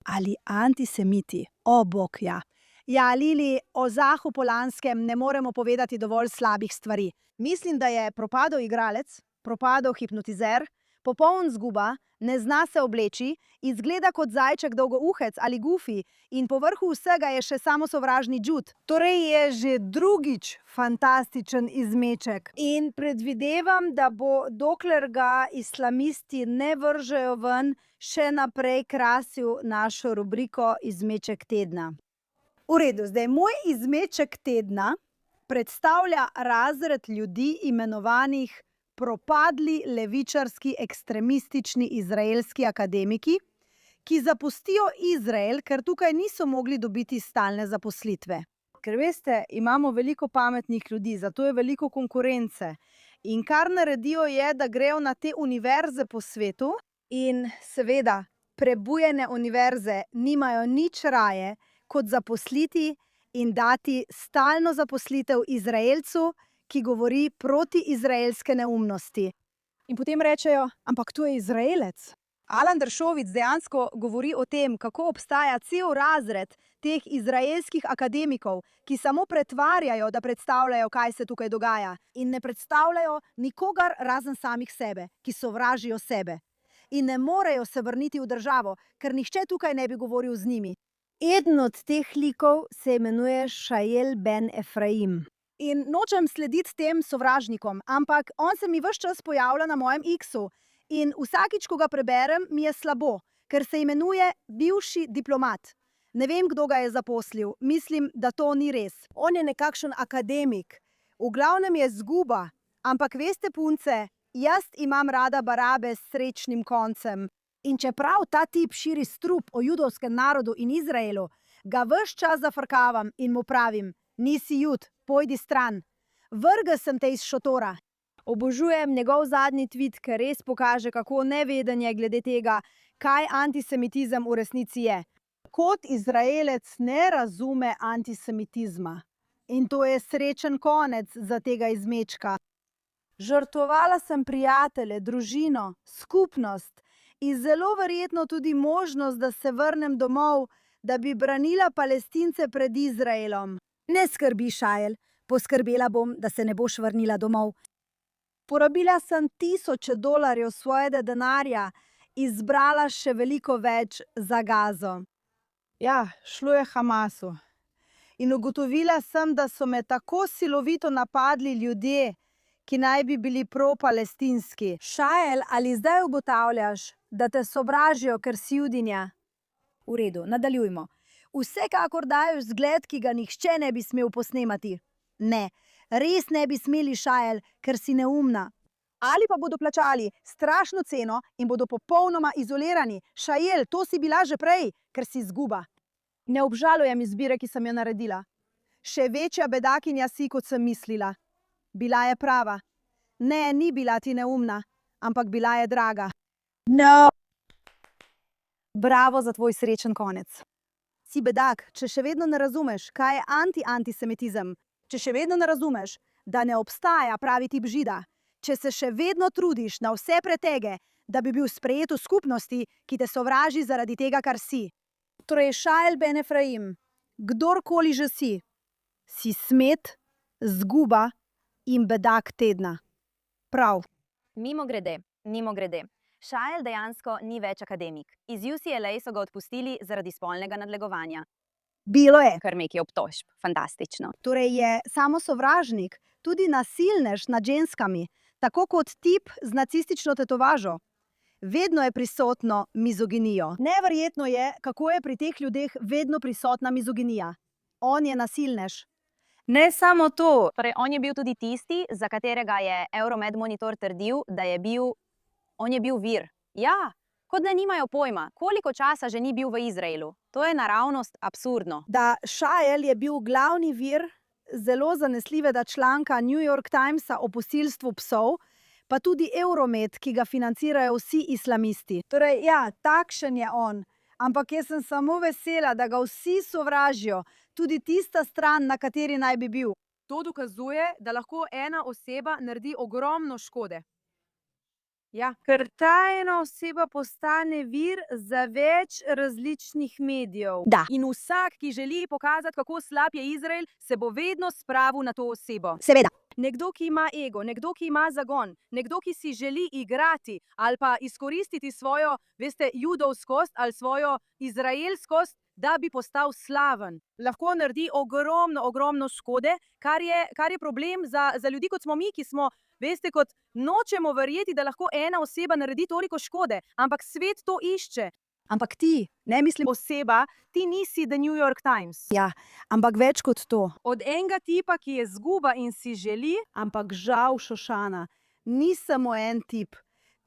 Ali antisemiti, o bog, ja. Ja, Lili, o Zahu Polanskem ne moremo povedati dovolj slabih stvari. Mislim, da je propadel igralec, propadel hipnotizer, popoln zguba, ne zna se obleči, izgleda kot zajček dolgouhec ali Goofy in povrhu vsega je še samo sovražni Jud. Torej je že drugič fantastičen izmeček. In predvidevam, da bo, dokler ga islamisti ne vržejo ven, še naprej krasil našo rubriko Izmeček tedna. V redu, zdaj moj izmeček tedna predstavlja razred ljudi imenovanih propadli levičarski ekstremistični izraelski akademiki, ki zapustijo Izrael, ker tukaj niso mogli dobiti stalne zaposlitve. Ker veste, imamo veliko pametnih ljudi, zato je veliko konkurence. In kar naredijo je, da grejo na te univerze po svetu in seveda prebujene univerze nimajo nič raje, kot zaposliti in dati stalno zaposlitev Izraelcu, ki govori proti izraelske neumnosti. In potem rečejo, ampak to je Izraelec. Alan Dershowitz dejansko govori o tem, kako obstaja cel razred teh izraelskih akademikov, ki samo pretvarjajo, da predstavljajo, kaj se tukaj dogaja, in ne predstavljajo nikogar razen samih sebe, ki sovražijo sebe. In ne morejo se vrniti v državo, ker nihče tukaj ne bi govoril z njimi. Eden od teh likov se imenuje Shael ben Efraim. In nočem slediti tem sovražnikom, ampak on se mi ves čas pojavlja na mojem X-u. In vsakič, ko ga preberem, mi je slabo, ker se imenuje bivši diplomat. Ne vem, kdo ga je zaposlil, mislim, da to ni res. On je nekakšen akademik, v glavnem je zguba, ampak veste, punce, jaz imam rada barabe s srečnim koncem. In čeprav ta tip širi strup o judovskem narodu in Izraelu, ga ves čas zafrkavam in mu pravim, nisi jud, pojdi stran. Vrgel sem te iz šotora. Obožujem njegov zadnji tweet, ker res pokaže, kako neveden je glede tega, kaj antisemitizem v resnici je. Kot Izraelec ne razume antisemitizma. In to je srečen konec za tega izmečka. Žrtvovala sem prijatelje, družino, skupnost in zelo verjetno tudi možnost, da se vrnem domov, da bi branila Palestince pred Izraelom. Ne skrbi, Shael, poskrbela bom, da se ne boš vrnila domov. Porabila sem $1000 svojega denarja, izbrala še veliko več za Gazo. Ja, šlo je Hamasu. In ugotovila sem, da so me tako silovito napadli ljudje, ki naj bi bili pro-palestinski. Shael, ali zdaj ugotavljaš, da te sovražijo, ker si judinja? V redu, nadaljujmo. Vsekakor daješ zgled, ki ga nihče ne bi smel posnemati. Ne, res ne bi smeli, Shael, ker si neumna. Ali pa bodo plačali strašno ceno in bodo popolnoma izolirani. Shael, to si bila že prej, ker si izguba. Ne obžalujem izbire, ki sem jo naredila. Še večja bedakinja si, kot sem mislila. Bila je prava. Ne, ni bila ti neumna, ampak bila je draga. No. Bravo za tvoj srečen konec. Si bedak, če še vedno ne razumeš, kaj je antisemitizem, če še vedno ne razumeš, da ne obstaja pravi tip Žida, če se še vedno trudiš na vse pretege, da bi bil sprejet v skupnosti, ki te sovraži zaradi tega, kar si. Torej, Shael ben Efraim, kdorkoli že si smet, zguba in bedak tedna. Prav. Mimogrede. Shael dejansko ni več akademik. Iz UCLA so ga odpustili zaradi spolnega nadlegovanja. Bilo je. Kar nekaj obtožb. Fantastično. Torej je samo sovražnik, tudi nasilnež nad ženskami, tako kot tip z nacistično tetovažo. Vedno je prisotno mizoginijo. Neverjetno je, kako je pri teh ljudeh vedno prisotna mizoginija. On je nasilnež. Ne samo to. Torej, on je bil tudi tisti, za katerega je Euromed Monitor trdil, da je bil vir. Ja, kot da nimajo pojma, koliko časa že ni bil v Izraelu. To je naravnost absurdno. Da Shael je bil glavni vir zelo zanesljivega članka New York Timesa o posilstvu psov, pa tudi Euromed, ki ga financirajo vsi islamisti. Torej, ja, takšen je on. Ampak jaz sem samo vesela, da ga vsi sovražijo, tudi tista stran, na kateri naj bi bil. To dokazuje, da lahko ena oseba naredi ogromno škode. Ja, ker ta ena oseba postane vir za več različnih medijev. Da. In vsak, ki želi pokazati, kako slab je Izrael, se bo vedno spravil na to osebo. Seveda. Nekdo, ki ima ego, nekdo, ki ima zagon, nekdo, ki si želi igrati ali pa izkoristiti svojo, judovskost ali svojo izraelskost, da bi postal slaven. Lahko naredi ogromno škode, kar je problem za ljudi, kot smo mi, ki smo, kot nočemo verjeti, da lahko ena oseba naredi toliko škode, ampak svet to išče. Ampak ti, ne mislim Oseba, ti nisi The New York Times. Ja, ampak več kot to. Od enega tipa, ki je zguba in si želi, Ampak žal, Šošana, ni samo en tip.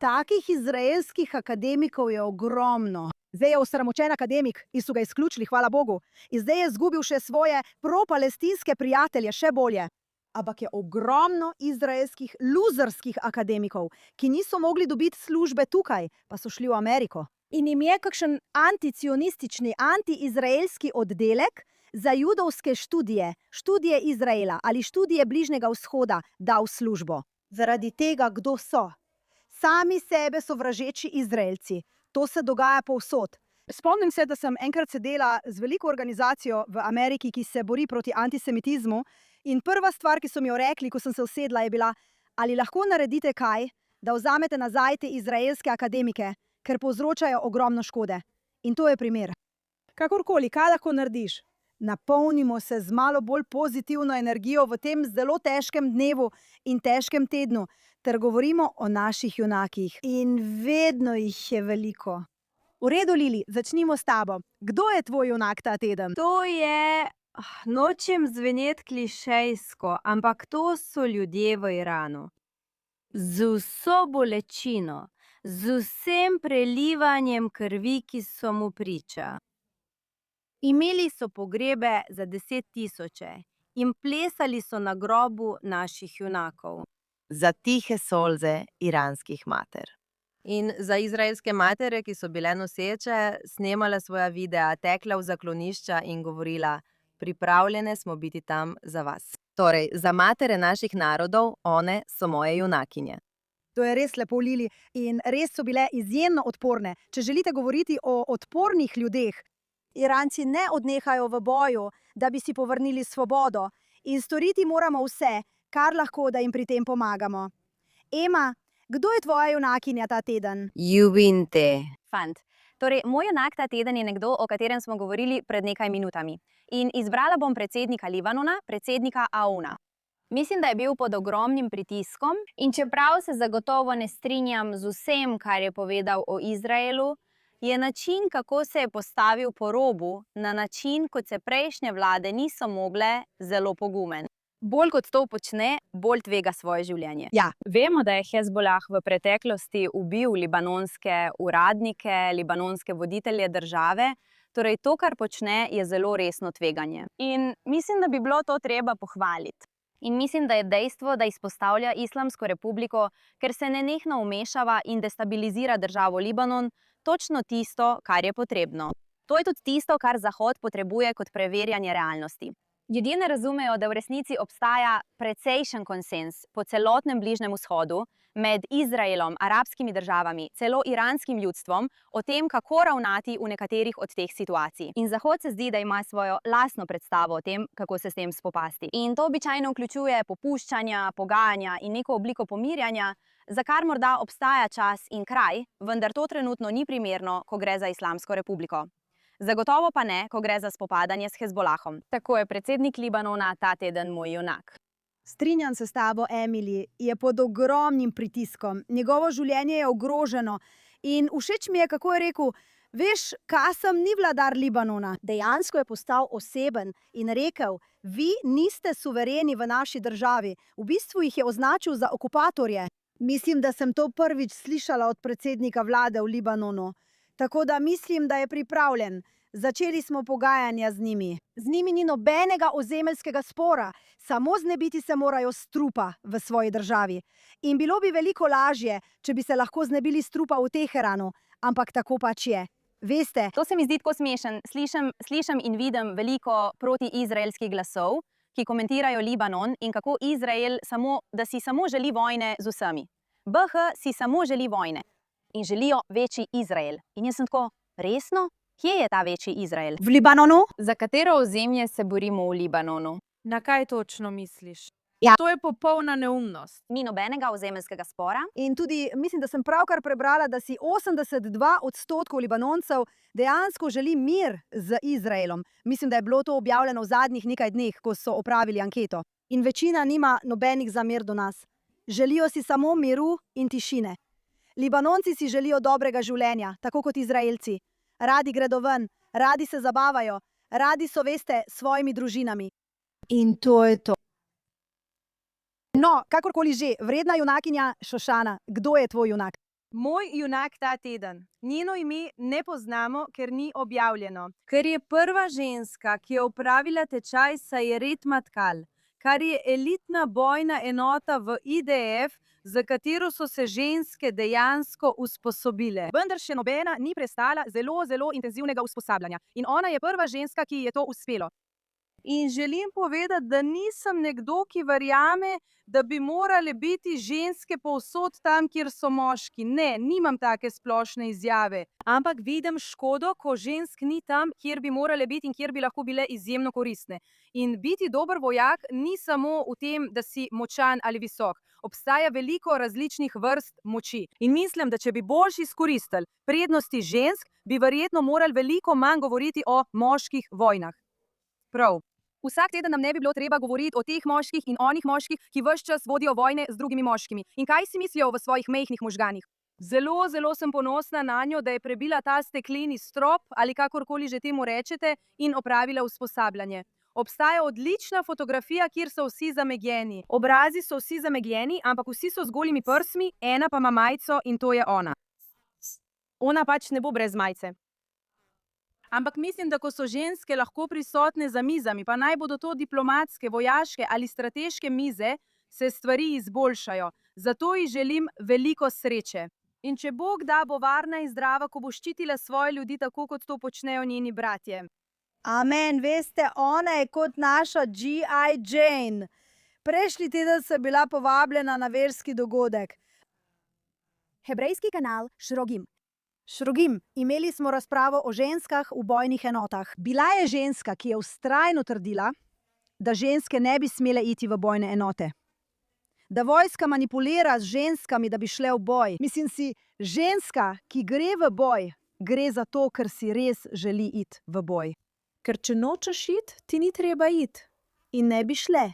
Takih izraelskih akademikov je ogromno. Zdaj je osramočen akademik in so ga izključili, hvala Bogu. In zdaj je zgubil še svoje pro-palestinske prijatelje, še bolje. Ampak je ogromno izraelskih luzerskih akademikov, ki niso mogli dobiti službe tukaj, pa so šli v Ameriko. In jim je kakšen anticionistični, antiizraelski oddelek za judovske študije, študije Izraela ali študije Bližnjega vzhoda dal službo. Zaradi tega, kdo so. Sami sebe sovražeči Izraelci. To se dogaja povsod. Spomnim se, da sem enkrat sedela z veliko organizacijo v Ameriki, ki se bori proti antisemitizmu, in prva stvar, ki so mi jo rekli, ko sem se usedla, je bila: ali lahko naredite kaj, da vzamete nazaj te izraelske akademike, ker povzročajo ogromno škode. In to je primer. Kakorkoli, kaj lahko narediš? Napolnimo se z malo bolj pozitivno energijo v tem zelo težkem dnevu in težkem tednu, ter govorimo o naših junakih. In vedno jih je veliko. V redu, Lili, začnimo s tabo. Kdo je tvoj junak ta teden? To je, nočem zveneti klišejsko, ampak to so ljudje v Iranu. Z vso bolečino, z vsem prelivanjem krvi, ki so mu priča. Imeli so pogrebe za 10 000 in plesali so na grobu naših junakov. Za tihe solze iranskih mater. In za izraelske matere, ki so bile noseče, snemale svoja videa, tekle v zaklonišča in govorila: pripravljene smo biti tam za vas. Torej, za matere naših narodov, one so moje junakinje. To je res lepo, Lili, in res so bile izjemno odporne. Če želite govoriti o odpornih ljudeh, Iranci ne odnehajo v boju, da bi si povrnili svobodo, in storiti moramo vse, kar lahko, da jim pri tem pomagamo. Ema, kdo je tvoja junakinja ta teden? Juvinte. Fant. Torej, moj junak ta teden je nekdo, o katerem smo govorili pred nekaj minutami. In izbrala bom predsednika Libanona, predsednika Aouna. Mislim, da je bil pod ogromnim pritiskom in čeprav se zagotovo ne strinjam z vsem, kar je povedal o Izraelu, je način, kako se je postavil po robu, na način, kot se prejšnje vlade niso mogle, zelo pogumen. Bolj kot to počne, bolj tvega svoje življenje. Ja. Vemo, da je Hezbolah v preteklosti ubil libanonske uradnike, libanonske voditelje države, torej to, kar počne, je zelo resno tveganje. In mislim, da bi bilo to treba pohvaliti. In mislim, da je dejstvo, da izpostavlja Islamsko republiko, ker se nenehno vmešava in destabilizira državo Libanon, točno tisto, kar je potrebno. To je tudi tisto, kar Zahod potrebuje kot preverjanje realnosti. Ljudje ne razumejo, da v resnici obstaja precejšen konsens po celotnem Bližnjem vzhodu med Izraelom, arabskimi državami, celo iranskim ljudstvom o tem, kako ravnati v nekaterih od teh situacij. In Zahod se zdi, da ima svojo lastno predstavo o tem, kako se s tem spopasti. In to običajno vključuje popuščanja, pogajanja in neko obliko pomirjanja, za kar morda obstaja čas in kraj, vendar to trenutno ni primerno, ko gre za Islamsko republiko. Zagotovo pa ne, ko gre za spopadanje s Hezbolahom. Tako je predsednik Libanona ta teden moj junak. Strinjam se s tabo, Emily, je pod ogromnim pritiskom. Njegovo življenje je ogroženo in všeč mi je, kako je rekel: veš, Kasem ni vladar Libanona. Dejansko je postal oseben in rekel: vi niste suvereni v naši državi. V bistvu jih je označil za okupatorje. Mislim, da sem to prvič slišala od predsednika vlade v Libanonu. Tako da mislim, da je pripravljen. Začeli smo pogajanja z njimi. Z njimi ni nobenega ozemeljskega spora, samo znebiti se morajo strupa v svoji državi. In bilo bi veliko lažje, če bi se lahko znebili strupa v Teheranu, ampak tako pač je. Veste, To se mi zdi tako smešen. Slišim in vidim veliko protiizraelskih glasov, ki komentirajo Libanon in kako Izrael da si samo želi vojne z vsemi. BH si samo želi vojne in želijo večji Izrael. In jaz sem tako: resno? Kje je ta večji Izrael? v Libanonu? Za katero ozemlje se borimo v Libanonu? Na kaj točno misliš? Ja. To je popolna neumnost. Ni nobenega ozemeljskega spora. In tudi mislim, da sem pravkar prebrala, da si 82% Libanoncev dejansko želi mir z Izraelom. Mislim, da je bilo to objavljeno v zadnjih nekaj dneh, ko so opravili anketo. In večina nima nobenih zamer do nas. Želijo si samo miru in tišine. Libanonci si želijo dobrega življenja, tako kot Izraelci. Radi gredo ven, radi se zabavajo, radi so, veste, s svojimi družinami. In to je to. No, kakorkoli že, vredna junakinja Šošana, kdo je tvoj junak? Moj junak ta teden. Njeno ime ne poznamo, ker ni objavljeno. Ker je prva ženska, ki je opravila tečaj Sayeret Matkal, kar je elitna bojna enota v IDF, za katero so se ženske dejansko usposobile. Vendar še nobena ni prestala zelo intenzivnega usposabljanja. In ona je prva ženska, ki ji je to uspelo. In želim povedati, da nisem nekdo, ki verjame, da bi morale biti ženske povsod tam, kjer so moški. Ne, nimam take splošne izjave. Ampak vidim škodo, ko žensk ni tam, kjer bi morale biti in kjer bi lahko bile izjemno koristne. In biti dober vojak ni samo v tem, da si močan ali visok. Obstaja veliko različnih vrst moči. In mislim, da če bi boljši izkoristili prednosti žensk, bi verjetno morali veliko manj govoriti o moških vojnah. Prav. Vsak teden nam ne bi bilo treba govoriti o teh moških in onih moških, ki ves čas vodijo vojne z drugimi moškimi. In kaj si mislijo v svojih majhnih možganih? Zelo, zelo sem ponosna na njo, da je prebila ta stekleni strop ali kakorkoli že temu rečete in opravila usposabljanje. Obstaja odlična fotografija, kjer so vsi zamegljeni. Obrazi so vsi zamegljeni, ampak vsi so z golimi prsmi, ena pa ima majico in to je ona. Ona pač ne bo brez majice. Ampak mislim, da ko so ženske lahko prisotne za mizami, pa naj bodo to diplomatske, vojaške ali strateške mize, se stvari izboljšajo. Zato ji želim veliko sreče. In če Bog da, bo varna in zdrava, ko bo ščitila svoje ljudi, tako kot to počnejo njeni bratje. Amen, veste, ona je kot naša G.I. Jane. Prejšnji teden sem bila povabljena na verski dogodek. Hebrejski kanal Šrogim. Šrogim, imeli smo razpravo o ženskah v bojnih enotah. Bila je ženska, ki je vztrajno trdila, da ženske ne bi smele iti v bojne enote. Da vojska manipulira z ženskami, da bi šle v boj. Mislim si, ženska, ki gre v boj, gre zato, ker si res želi iti v boj. Ker če nočeš iti, ti ni treba iti. In ne bi šle.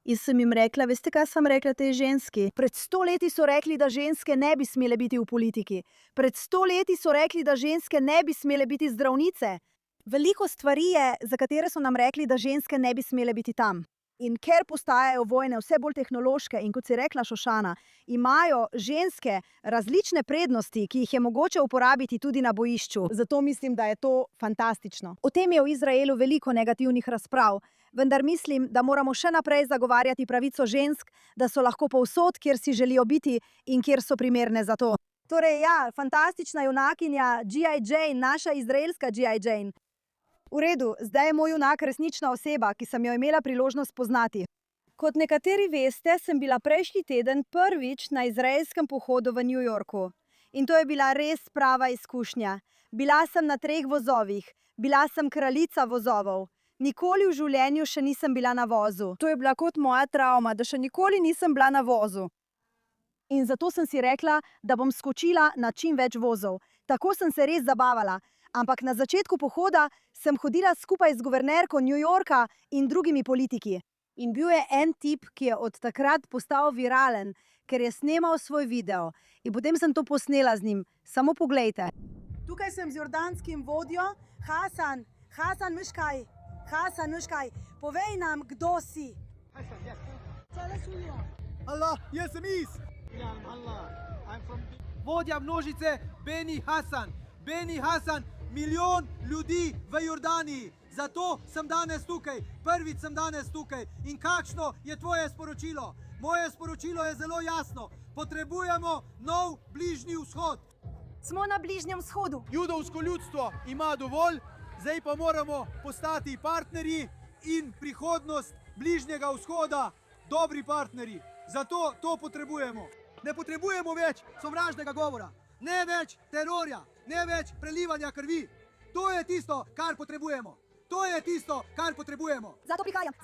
In sem jim rekla, veste, kaj sem rekla tej ženski? Pred 100 leti so rekli, da ženske ne bi smele biti v politiki. Pred 100 leti so rekli, da ženske ne bi smele biti zdravnice. Veliko stvari je, za katere so nam rekli, da ženske ne bi smele biti tam. In ker postajajo vojne vse bolj tehnološke in kot si rekla Šošana, imajo ženske različne prednosti, ki jih je mogoče uporabiti tudi na bojišču. Zato mislim, da je to fantastično. O tem je v Izraelu veliko negativnih razprav, vendar mislim, da moramo še naprej zagovarjati pravico žensk, da so lahko povsod, kjer si želijo biti in kjer so primerne za to. Torej ja, fantastična junakinja G.I. Jane, naša izraelska G.I. Jane. V redu, zdaj je moj junak resnična oseba, ki sem jo imela priložnost poznati. Kot nekateri veste, sem bila prejšnji teden prvič na izraelskem pohodu v New Yorku. In to je bila res prava izkušnja. Bila sem na 3 vozovih, bila sem kraljica vozovov. Nikoli v življenju še nisem bila na vozu. To je bila kot moja travma, da še nikoli nisem bila na vozu. In zato sem si rekla, da bom skočila na čim več vozov. Tako sem se res zabavala. Ampak na začetku pohoda sem hodila skupaj z guvernerko New Yorka in drugimi politiki. In bil je en tip, ki je od takrat postal viralen, ker je snemal svoj video. In potem sem to posnela z njim. Samo poglejte. Tukaj sem z jordanskim vodjo. Hasan Miškaj. Hasan Miškaj, povej nam, kdo si. Allah, jaz sem vodja množice Beni Hasan. Beni Hasan, milijon ljudi v Jordaniji. Zato sem danes tukaj. Prvič sem danes tukaj. In kakšno je tvoje sporočilo? Moje sporočilo je zelo jasno. Potrebujemo nov bližnji vzhod. Smo na bližnjem vzhodu. Judovsko ljudstvo ima dovolj, zdaj pa moramo postati partnerji in prihodnost bližnjega vzhoda dobri partnerji. Zato to potrebujemo. Ne potrebujemo več sovražnega govora, ne več terorja, ne več prelivanja krvi. To je tisto, kar potrebujemo. To je tisto, kar potrebujemo. Zato prihajam.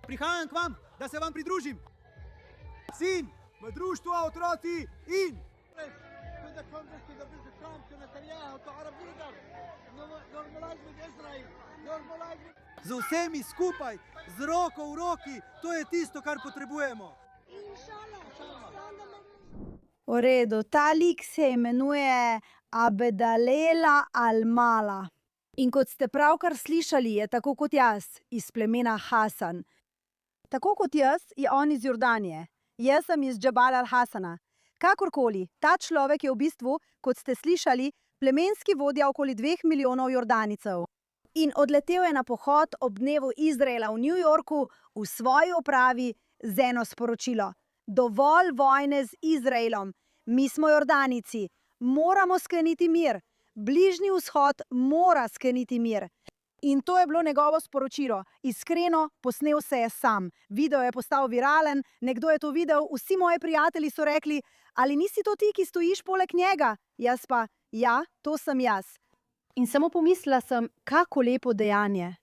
Prihajam k vam, da se vam pridružim. Sin v društvu otroci in z vsemi skupaj, z roko v roki, to je tisto, kar potrebujemo. V redu, ta lik se imenuje Abedalela Al-Mala. In kot ste pravkar slišali, je tako kot jaz, iz plemena Hasan. Tako kot jaz, je on iz Jordanije. Jaz sem iz Džabal al-Hasana. Kakorkoli, ta človek je v bistvu, kot ste slišali, plemenski vodja okoli 2 milijonov Jordanicev. In odletel je na pohod ob dnevu Izraela v New Yorku v svoji opravi z eno sporočilo. Dovolj vojne z Izraelom. Mi smo Jordanici. Moramo skleniti mir. Bližnji vzhod mora skleniti mir. In to je bilo njegovo sporočilo. Iskreno, posnel se je sam. Video je postal viralen, nekdo je to videl, vsi moji prijatelji so rekli, ali nisi to ti, ki stojiš poleg njega? Jaz pa, ja, to sem jaz. In samo pomislila sem, kako lepo dejanje.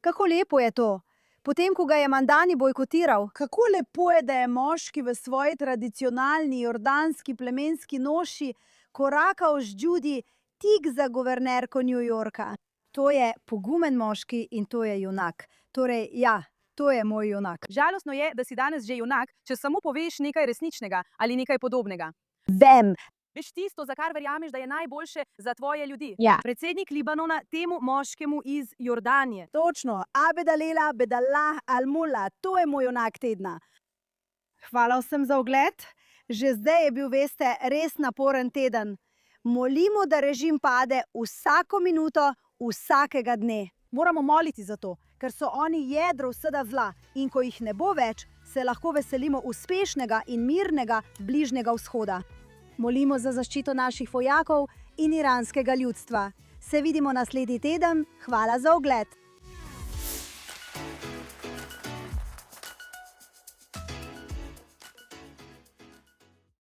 Kako lepo je to. Potem, ko ga je Mandani bojkotiral, kako lepo je, da je moški v svoji tradicionalni jordanski plemenski noši korakal z Judy tik za guvernerko New Yorka. To je pogumen moški in to je junak. Torej, ja, to je moj junak. Žalostno je, da si danes že junak, če samo poveš nekaj resničnega ali nekaj podobnega. Vem. Veš tisto, za kar verjameš, da je najboljše za tvoje ljudi. Ja. Predsednik Libanona temu moškemu iz Jordanije. Točno, Abedalela, Bedallah, Al-Mula, to je moj junak tedna. Hvala vsem za ogled. Že zdaj je bil, veste, res naporen teden. Molimo, da režim pade vsako minuto, vsakega dne. Moramo moliti za to, ker so oni jedro vsega zla in ko jih ne bo več, se lahko veselimo uspešnega in mirnega Bližnjega vzhoda. Molimo za zaščito naših vojakov in iranskega ljudstva. Se vidimo naslednji teden. Hvala za ogled.